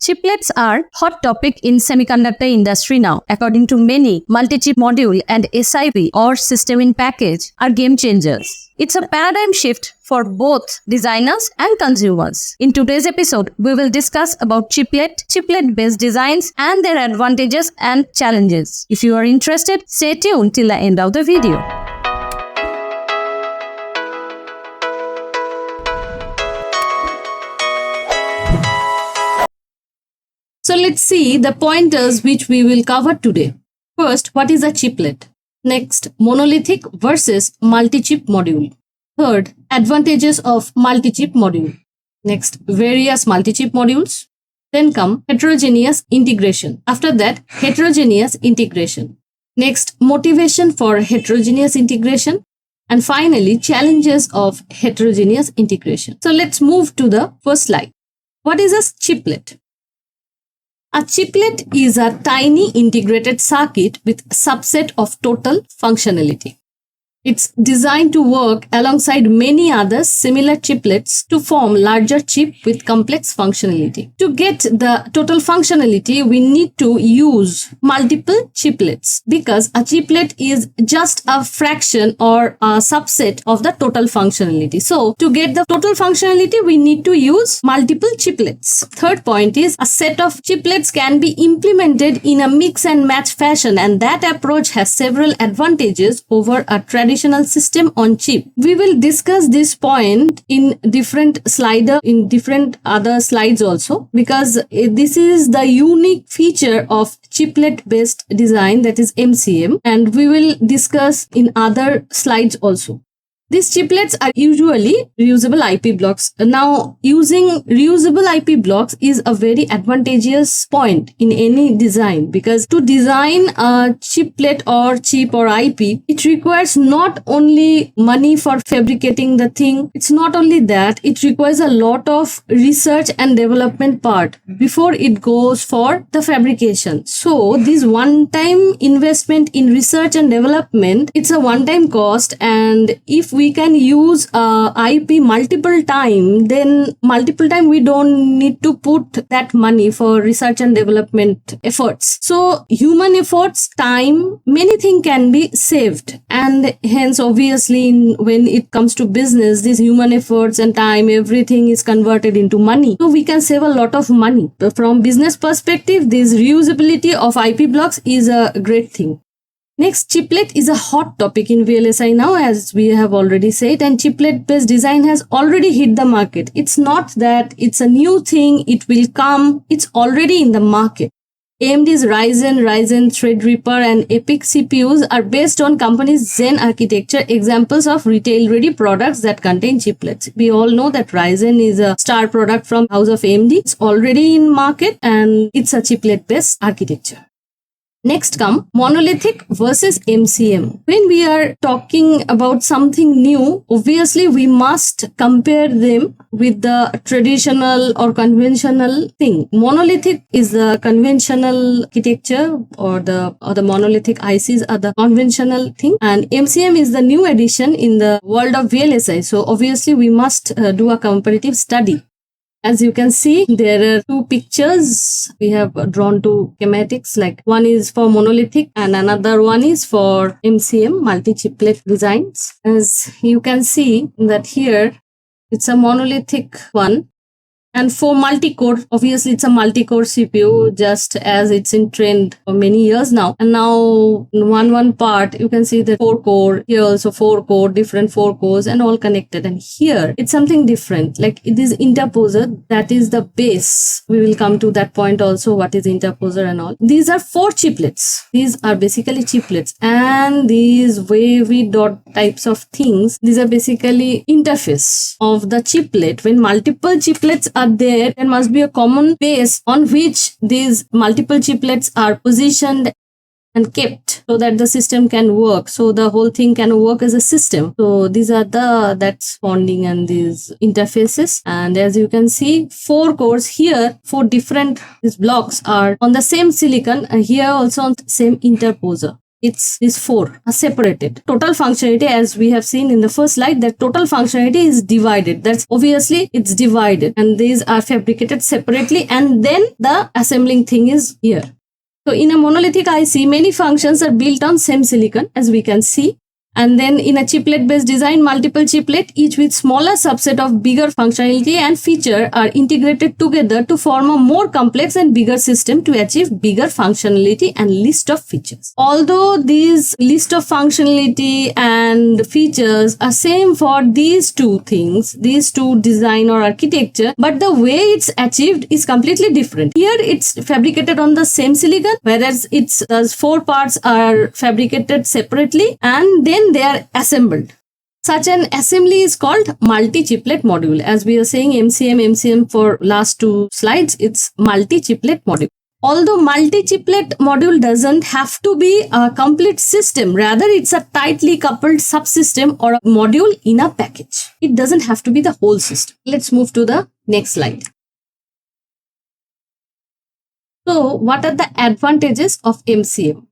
Chiplets are hot topic in semiconductor industry now. According to many, multi-chip module and SiP or system in package are game changers. It's a paradigm shift for both designers and consumers. In today's episode, we will discuss about chiplet-based designs and their advantages and challenges. If you are interested, stay tuned till the end of the video. So let's see the pointers which we will cover today. First, what is a chiplet? Next, monolithic versus multi-chip module. Third, advantages of multi-chip module. Next, various multi-chip modules. Then come heterogeneous integration. After that, heterogeneous integration. Next, motivation for heterogeneous integration. And finally, challenges of heterogeneous integration. So let's move to the first slide. What is a chiplet? A chiplet is a tiny integrated circuit with subset of total functionality. It's designed to work alongside many other similar chiplets to form larger chip with complex functionality. To get the total functionality, we need to use multiple chiplets because a chiplet is just a fraction or a subset of the total functionality. So, to get the total functionality, we need to use multiple chiplets. Third point is a set of chiplets can be implemented in a mix and match fashion, and that approach has several advantages over a traditional system on chip. We will discuss this point in different other slides also, because this is the unique feature of chiplet based design, that is MCM, and we will discuss in other slides also. These chiplets are usually reusable IP blocks. Now, using reusable IP blocks is a very advantageous point in any design, because to design a chiplet or chip or IP, it requires not only money for fabricating the thing. It's not only that, it requires a lot of research and development part before it goes for the fabrication. So, this one-time investment in research and development, it's a one-time cost, and if we can use IP multiple time, then we don't need to put that money for research and development efforts. So human efforts, time, many things can be saved, and hence obviously when it comes to business, these human efforts and time, everything is converted into money. So we can save a lot of money. From business perspective, this reusability of IP blocks is a great thing. Next, chiplet is a hot topic in VLSI now, as we have already said, and chiplet-based design has already hit the market. It's not that it's a new thing, it will come, it's already in the market. AMD's Ryzen, Threadripper, and EPYC CPUs are based on company's Zen architecture, examples of retail-ready products that contain chiplets. We all know that Ryzen is a star product from house of AMD. It's already in market and it's a chiplet-based architecture. Next come monolithic versus MCM. When we are talking about something new, obviously we must compare them with the traditional or conventional thing. Monolithic is the conventional architecture, or the monolithic ICs are the conventional thing, and MCM is the new addition in the world of VLSI. So obviously we must do a comparative study. As you can see, there are two pictures. We have drawn two schematics, like one is for monolithic and another one is for MCM, multi-chiplet designs. As you can see that here, it's a monolithic one. And for multi-core, obviously it's a multi-core CPU, just as it's in trend for many years now. And now in one part, you can see the 4-core, here also 4-core, different 4 cores and all connected. And here it's something different, like it is interposer, that is the base. We will come to that point also, what is interposer and all. These are 4 chiplets. These are basically chiplets, and these wavy dot types of things, these are basically interface of the chiplet. When multiple chiplets are there must be a common base on which these multiple chiplets are positioned and kept so that the system can work. So the whole thing can work as a system. So these are that's bonding and these interfaces. And as you can see, 4 cores here, 4 different these blocks are on the same silicon, and here also on the same interposer. It's these four are separated. Total functionality, as we have seen in the first slide, that total functionality is divided. That's obviously it's divided, and these are fabricated separately, and then the assembling thing is here. So in a monolithic IC, many functions are built on same silicon, as we can see. And then in a chiplet based design, multiple chiplet, each with smaller subset of bigger functionality and feature, are integrated together to form a more complex and bigger system to achieve bigger functionality and list of features. Although these list of functionality and features are same for these two things, these two design or architecture, but the way it's achieved is completely different. Here it's fabricated on the same silicon, whereas those four parts are fabricated separately and then they are assembled. Such an assembly is called multi-chiplet module. As we are saying MCM for last two slides, it's multi-chiplet module. Although multi-chiplet module doesn't have to be a complete system, rather it's a tightly coupled subsystem or a module in a package. It doesn't have to be the whole system. Let's move to the next slide. So what are the advantages of MCM?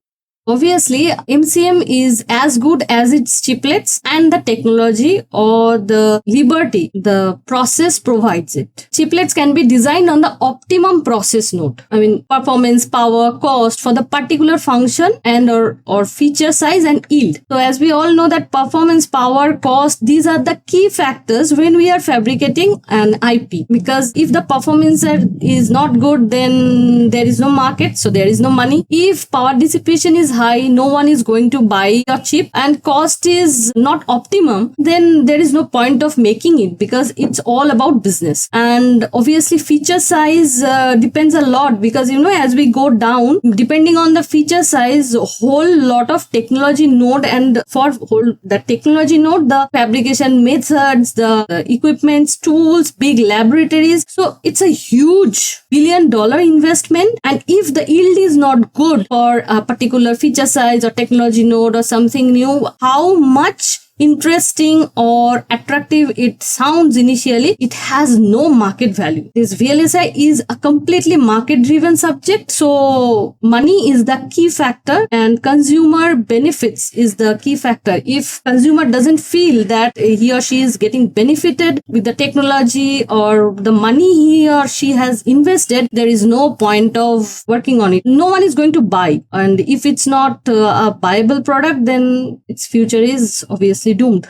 Obviously, MCM is as good as its chiplets and the technology or the liberty the process provides it. Chiplets can be designed on the optimum process node. Performance, power, cost for the particular function and or feature size and yield. So as we all know that performance, power, cost, these are the key factors when we are fabricating an IP. Because if the performance is not good, then there is no market, so there is no money. If power dissipation is high, no one is going to buy your chip, and cost is not optimum, then there is no point of making it because it's all about business. And obviously feature size depends a lot, because as we go down, depending on the feature size, a whole lot of technology node, and for the technology node, the fabrication methods, the equipments, tools, big laboratories. So it's a huge billion-dollar investment, and if the yield is not good for a particular feature size or technology node or something new, how much interesting or attractive it sounds initially, it has no market value. This VLSI is a completely market driven subject, so money is the key factor and consumer benefits is the key factor. If consumer doesn't feel that he or she is getting benefited with the technology or the money he or she has invested, there is no point of working on it. No one is going to buy, and if it's not a viable product, then its future is obviously doomed.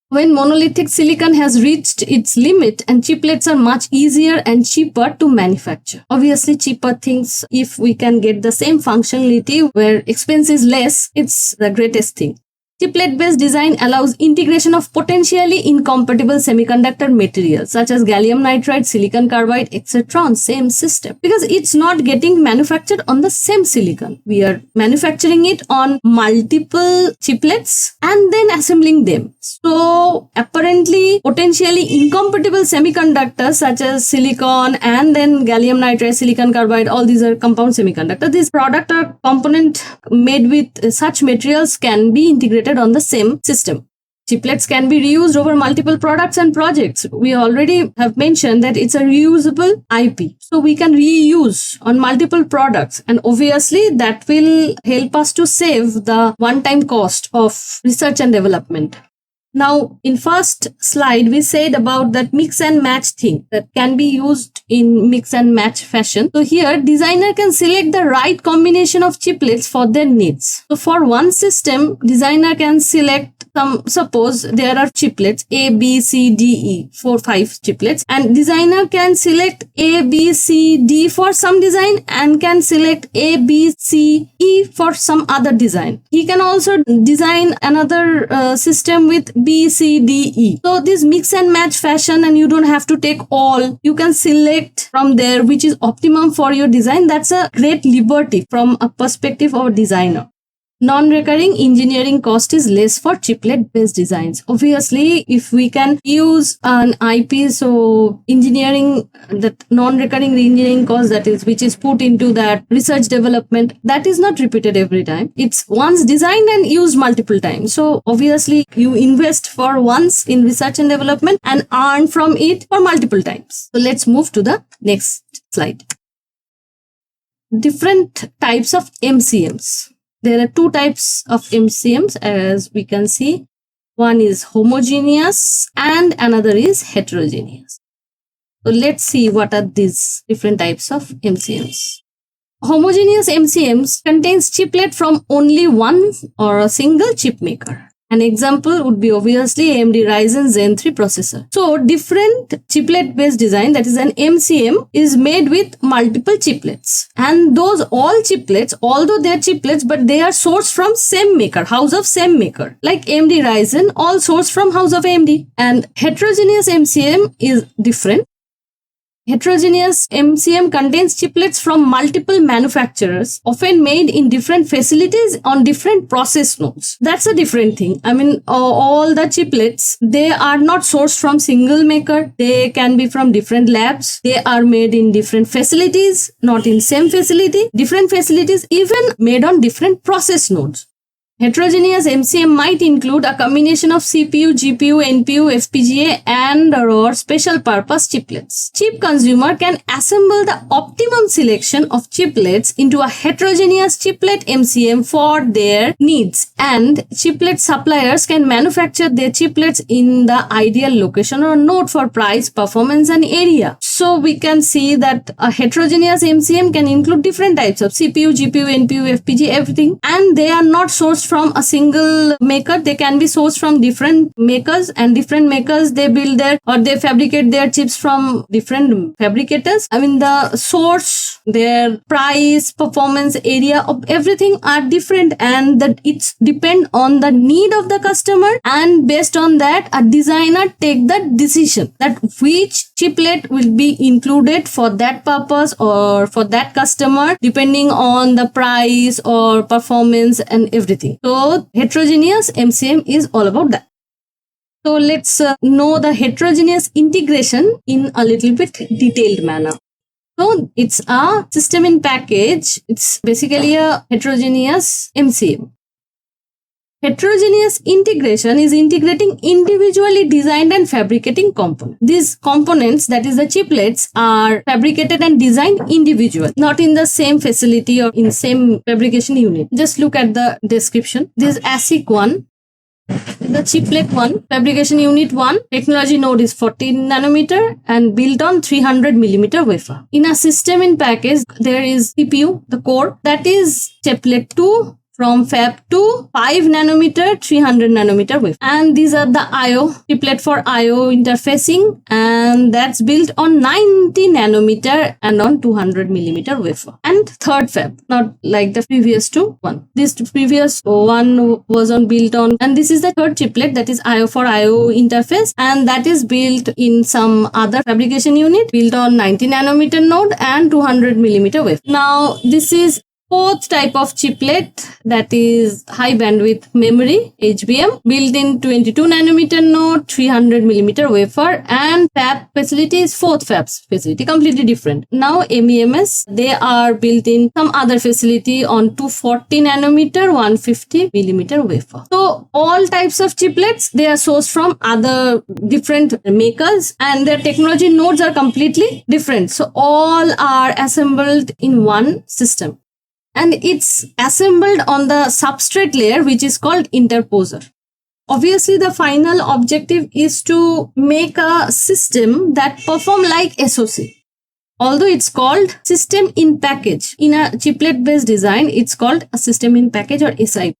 When monolithic silicon has reached its limit, and chiplets are much easier and cheaper to manufacture. Obviously cheaper things, if we can get the same functionality where expense is less, it's the greatest thing. Chiplet-based design allows integration of potentially incompatible semiconductor materials such as gallium nitride, silicon carbide, etc. on same system, because it's not getting manufactured on the same silicon. We are manufacturing it on multiple chiplets and then assembling them. So apparently potentially incompatible semiconductors such as silicon and then gallium nitride, silicon carbide, all these are compound semiconductors. This product or component made with such materials can be integrated on the same system. Chiplets can be reused over multiple products and projects. We already have mentioned that it's a reusable IP. So we can reuse on multiple products, and obviously that will help us to save the one-time cost of research and development. Now, in first slide, we said about that mix and match thing that can be used in mix and match fashion. So here, designer can select the right combination of chiplets for their needs. So for one system, designer can select suppose there are chiplets A, B, C, D, E, 4, 5 chiplets, and designer can select A, B, C, D for some design and can select A, B, C, E for some other design. He can also design another system with B, C, D, E. So this mix and match fashion, and you don't have to take all. You can select from there which is optimum for your design. That's a great liberty from a perspective of a designer. Non-recurring engineering cost is less for chiplet-based designs. Obviously, if we can use an IP, so engineering, that non-recurring engineering cost which is put into that research development, that is not repeated every time. It's once designed and used multiple times. So obviously, you invest for once in research and development and earn from it for multiple times. So let's move to the next slide. Different types of MCMs. there are two types of MCMs, as we can see. One is homogeneous and another is heterogeneous. So let's see what are these different types of MCMs. Homogeneous MCMs contains chiplet from only one or a single chip maker. An example would be obviously AMD Ryzen Zen 3 processor. So different chiplet based design, that is an MCM, is made with multiple chiplets. And those all chiplets, although they are chiplets, but they are sourced from same maker, house of same maker. Like AMD Ryzen, all sourced from house of AMD. And heterogeneous MCM is different. Heterogeneous MCM contains chiplets from multiple manufacturers, often made in different facilities on different process nodes. That's a different thing. I mean, all the chiplets, they are not sourced from single maker. They can be from different labs. They are made in different facilities, not in same facility. Different facilities, even made on different process nodes. Heterogeneous MCM might include a combination of CPU, GPU, NPU, FPGA, and/or special purpose chiplets. Chip consumer can assemble the optimum selection of chiplets into a heterogeneous chiplet MCM for their needs, and chiplet suppliers can manufacture their chiplets in the ideal location or node for price, performance, and area. So we can see that a heterogeneous MCM can include different types of CPU, GPU, NPU, FPGA, everything, and they are not sourced from a single maker. They can be sourced from different makers, and different makers, they build their or they fabricate their chips from different fabricators. I mean, the source, their price, performance, area of everything are different, and that it's depend on the need of the customer, and based on that a designer take the decision that which chiplet will be included for that purpose or for that customer, depending on the price or performance and everything. So heterogeneous MCM is all about that. So let's know the heterogeneous integration in a little bit detailed manner. So it's a system in package. It's basically a heterogeneous MCM. Heterogeneous integration is integrating individually designed and fabricating components. These components, that is the chiplets, are fabricated and designed individually, not in the same facility or in same fabrication unit. Just look at the description. This is ASIC 1. The chiplet 1, fabrication unit 1, technology node is 14 nanometer and built on 300 millimeter wafer. In a system in package, there is CPU, the core, that is chiplet 2 from fab 2, 5 nanometer, 300 nanometer wafer. And these are the IO, chiplet for IO interfacing, and that's built on 90 nanometer and on 200 millimeter wafer. And third fab, not like the previous one. This previous one was built on, and this is the third chiplet, that is IO for IO interface, and that is built in some other fabrication unit, built on 90 nanometer node and 200 millimeter wafer. Now this is fourth type of chiplet, that is high bandwidth memory, HBM, built in 22 nanometer node, 300 millimeter wafer, and fab facility is fourth fab facility, completely different. Now MEMS, they are built in some other facility on 240 nanometer, 150 millimeter wafer. So all types of chiplets, they are sourced from other different makers, and their technology nodes are completely different. So all are assembled in one system. And it's assembled on the substrate layer, which is called interposer. Obviously, the final objective is to make a system that perform like SoC. Although it's called system in package. In a chiplet based design, it's called a system in package or SIP.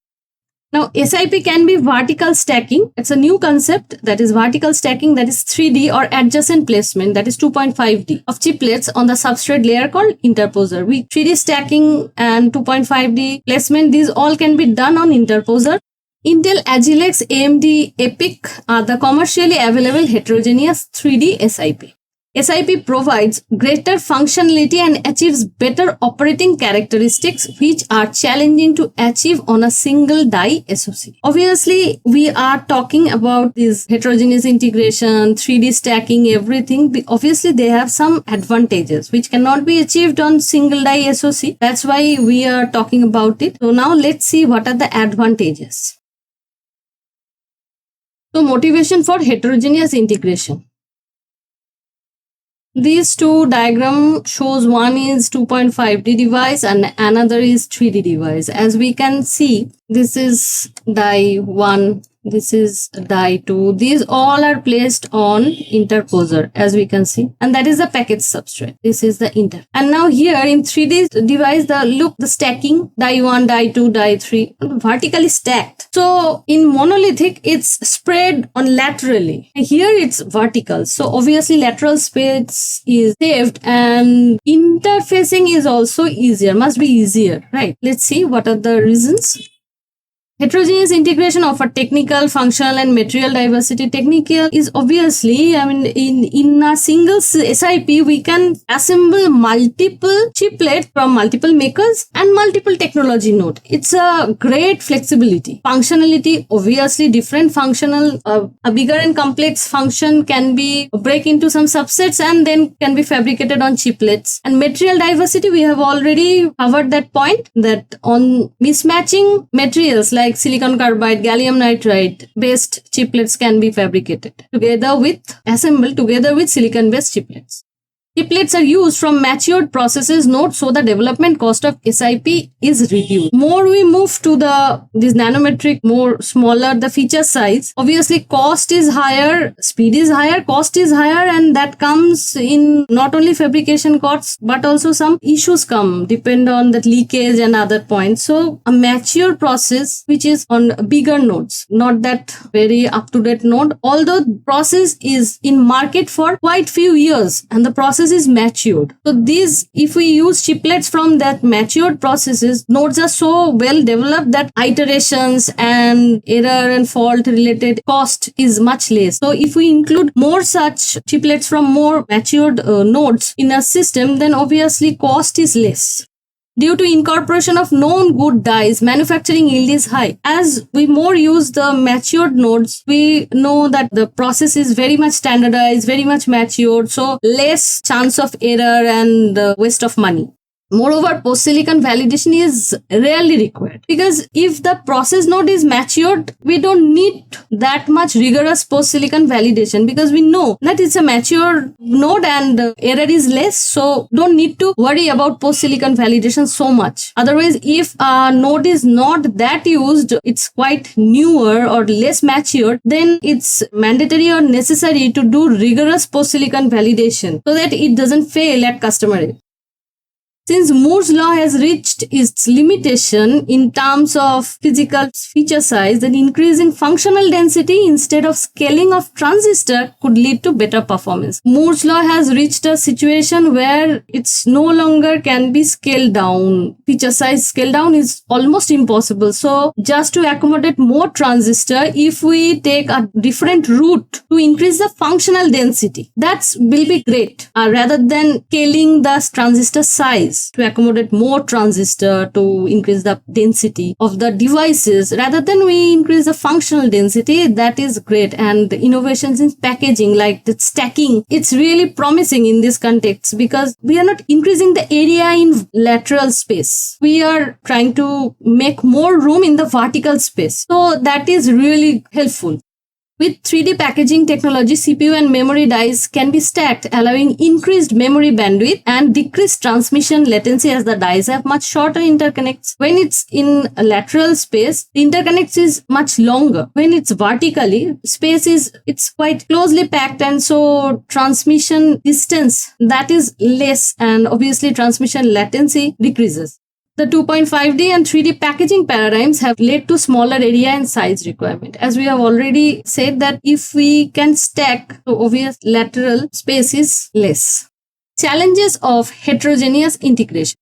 Now, SIP can be vertical stacking. It's a new concept, that is vertical stacking, that is 3D or adjacent placement, that is 2.5D of chiplets on the substrate layer called interposer. With 3D stacking and 2.5D placement, these all can be done on interposer. Intel Agilex, AMD EPIC are the commercially available heterogeneous 3D SIP. SIP provides greater functionality and achieves better operating characteristics, which are challenging to achieve on a single die SoC. Obviously, we are talking about this heterogeneous integration, 3D stacking, everything. Obviously, they have some advantages which cannot be achieved on single die SoC. That's why we are talking about it. So now let's see what are the advantages. So motivation for heterogeneous integration. These two diagram shows one is 2.5D device and another is 3D device. As we can see, this is die 1, this is die 2. These all are placed on interposer, as we can see, and that is the package substrate. This is the inter. And now here in 3D device, the stacking die 1, die 2, die 3 vertically stacked. So in monolithic, it's spread on laterally. Here it's vertical. So obviously lateral space is saved and interfacing is also easier, must be easier, right? Let's see what are the reasons. Heterogeneous integration offer technical, functional, and material diversity. Technical is obviously, in a single SIP, we can assemble multiple chiplets from multiple makers and multiple technology node. It's a great flexibility. Functionality, obviously, different functional, a bigger and complex function can be break into some subsets and then can be fabricated on chiplets. And material diversity, we have already covered that point, that on mismatching materials like silicon carbide, gallium nitride based chiplets can be fabricated assembled together with silicon based chiplets. Chiplets are used from matured processes nodes, so the development cost of SIP is reduced. More we move to this nanometric, more smaller the feature size, obviously cost is higher, speed is higher, cost is higher, and that comes in not only fabrication costs but also some issues depend on the leakage and other points. So a mature process which is on bigger nodes, not that very up-to-date node, although process is in market for quite few years and the process is matured. So if we use chiplets from that matured processes, nodes are so well developed that iterations and error and fault related cost is much less. So if we include more such chiplets from more matured nodes in a system, then obviously cost is less. Due to incorporation of known good dies, manufacturing yield is high. As we more use the matured nodes, we know that the process is very much standardized, very much matured, so less chance of error and waste of money. Moreover, post-silicon validation is rarely required, because if the process node is matured, we don't need that much rigorous post-silicon validation, because we know that it's a mature node and error is less, so don't need to worry about post-silicon validation so much. Otherwise, if a node is not that used, it's quite newer or less mature, then it's mandatory or necessary to do rigorous post-silicon validation so that it doesn't fail at customer edge. Since Moore's law has reached its limitation in terms of physical feature size, then increasing functional density instead of scaling of transistor could lead to better performance. Moore's law has reached a situation where it's no longer can be scaled down. Feature size scale down is almost impossible. So just to accommodate more transistor, if we take a different route to increase the functional density, that will be great, rather than scaling the transistor size to accommodate more transistor to increase the density of the devices. Rather than we increase the functional density, that is great. And the innovations in packaging like the stacking, it's really promising in this context, because we are not increasing the area in lateral space. We are trying to make more room in the vertical space. So that is really helpful. With 3D packaging technology, CPU and memory dies can be stacked, allowing increased memory bandwidth and decreased transmission latency, as the dies have much shorter interconnects. When it's in a lateral space, the interconnects is much longer. When it's vertically, it's quite closely packed, and so transmission distance that is less, and obviously transmission latency decreases. The 2.5D and 3D packaging paradigms have led to smaller area and size requirement. As we have already said, that if we can stack, so obvious lateral space is less. Challenges of heterogeneous integration.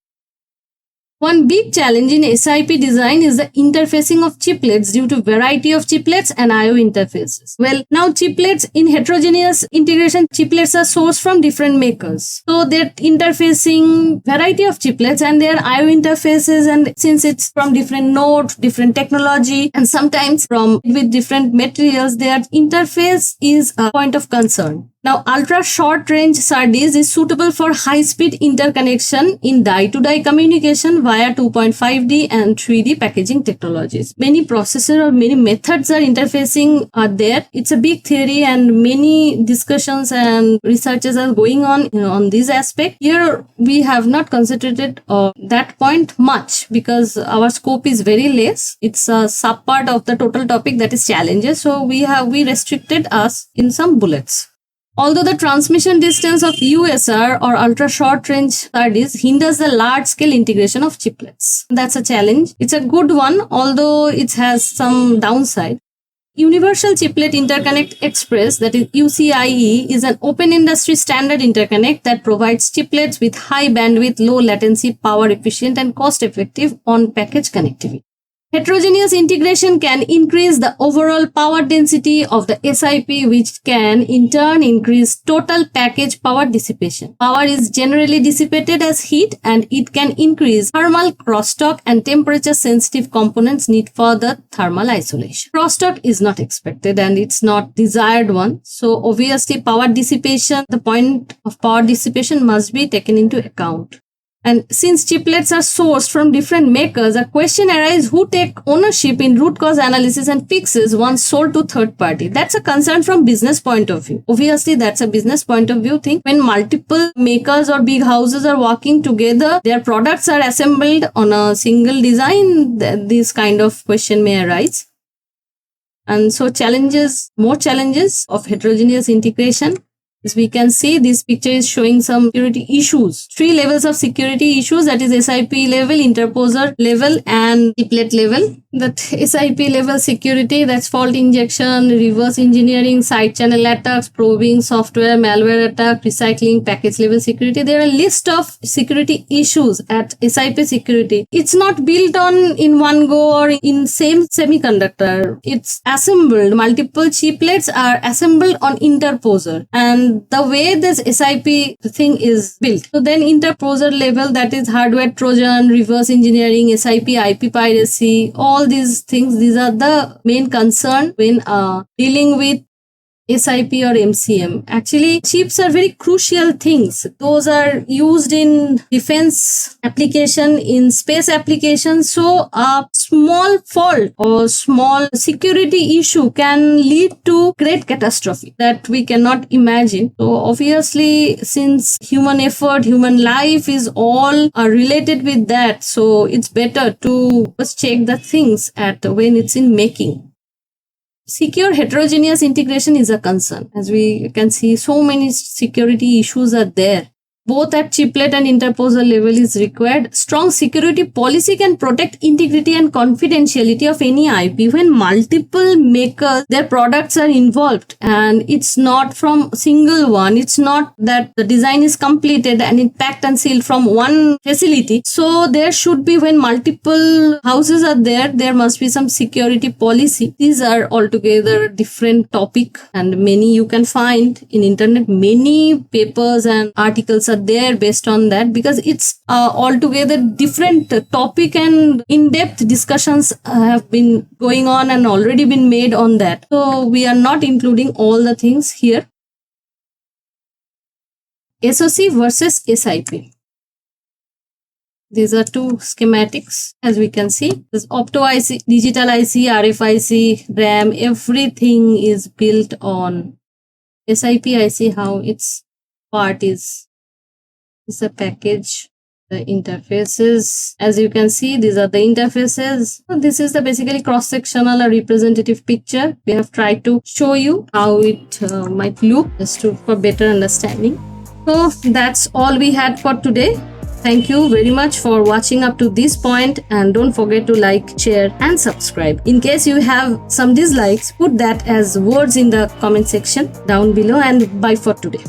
One big challenge in SIP design is the interfacing of chiplets due to variety of chiplets and I/O interfaces. Well, now chiplets in heterogeneous integration, chiplets are sourced from different makers. So they're interfacing variety of chiplets and their I/O interfaces, and since it's from different nodes, different technology, and sometimes with different materials, their interface is a point of concern. Now, ultra-short range SerDes is suitable for high-speed interconnection in die-to-die communication via 2.5D and 3D packaging technologies. Many processor or many methods are interfacing are there. It's a big theory and many discussions and researches are going on this aspect. Here, we have not concentrated on that point much because our scope is very less. It's a sub-part of the total topic, that is challenges. So, we restricted us in some bullets. Although the transmission distance of USR or ultra-short range SerDes hinders the large-scale integration of chiplets. That's a challenge. It's a good one, although it has some downside. Universal Chiplet Interconnect Express, that is UCIe, is an open industry standard interconnect that provides chiplets with high bandwidth, low latency, power efficient and cost-effective on-package connectivity. Heterogeneous integration can increase the overall power density of the SiP, which can in turn increase total package power dissipation. Power is generally dissipated as heat and it can increase thermal crosstalk and temperature sensitive components need further thermal isolation. Crosstalk is not expected and it's not desired one. So obviously power dissipation, the point of power dissipation must be taken into account. And since chiplets are sourced from different makers, a question arises who take ownership in root cause analysis and fixes once sold to third party. That's a concern from business point of view. Obviously, that's a business point of view thing. When multiple makers or big houses are working together, their products are assembled on a single design, this kind of question may arise. And so more challenges of heterogeneous integration. As we can see, this picture is showing some security issues. 3 levels of security issues, that is SiP level, interposer level and chiplet level. That SiP level security, that's fault injection, reverse engineering, side channel attacks, probing, software, malware attack, recycling, package level security. There are a list of security issues at SiP security. It's not built in one go or in same semiconductor. It's assembled. Multiple chiplets are assembled on interposer. And the way this SiP thing is built. So then interposer level, that is hardware trojan, reverse engineering, SiP, IP piracy, all these things, these are the main concern when dealing with SiP or MCM. Actually, chips are very crucial things. Those are used in defense application, in space application. So a small fault or small security issue can lead to great catastrophe that we cannot imagine. So obviously, since human effort, human life is all related with that, so it's better to just check the things at when it's in making. Secure heterogeneous integration is a concern. As we can see, so many security issues are there. Both at chiplet and interposer level is required. Strong security policy can protect integrity and confidentiality of any IP when multiple makers, their products are involved and it's not from single one. It's not that the design is completed and it packed and sealed from one facility. So there should be, when multiple houses are there must be some security policy. These are altogether different topic and many you can find in internet. Many papers and articles are there based on that because it's altogether different topic and in-depth discussions have been going on and already been made on that. So we are not including all the things here. SoC versus SiP. These are two schematics as we can see. This Opto IC, Digital IC, RFIC, RAM, everything is built on SiP IC, how its part is a package, the interfaces. As you can see, these are the interfaces. So this is the basically cross-sectional or representative picture. We have tried to show you how it might look just for better understanding. So that's all we had for today. Thank you very much for watching up to this point and don't forget to like, share and subscribe. In case you have some dislikes, put that as words in the comment section down below and bye for today.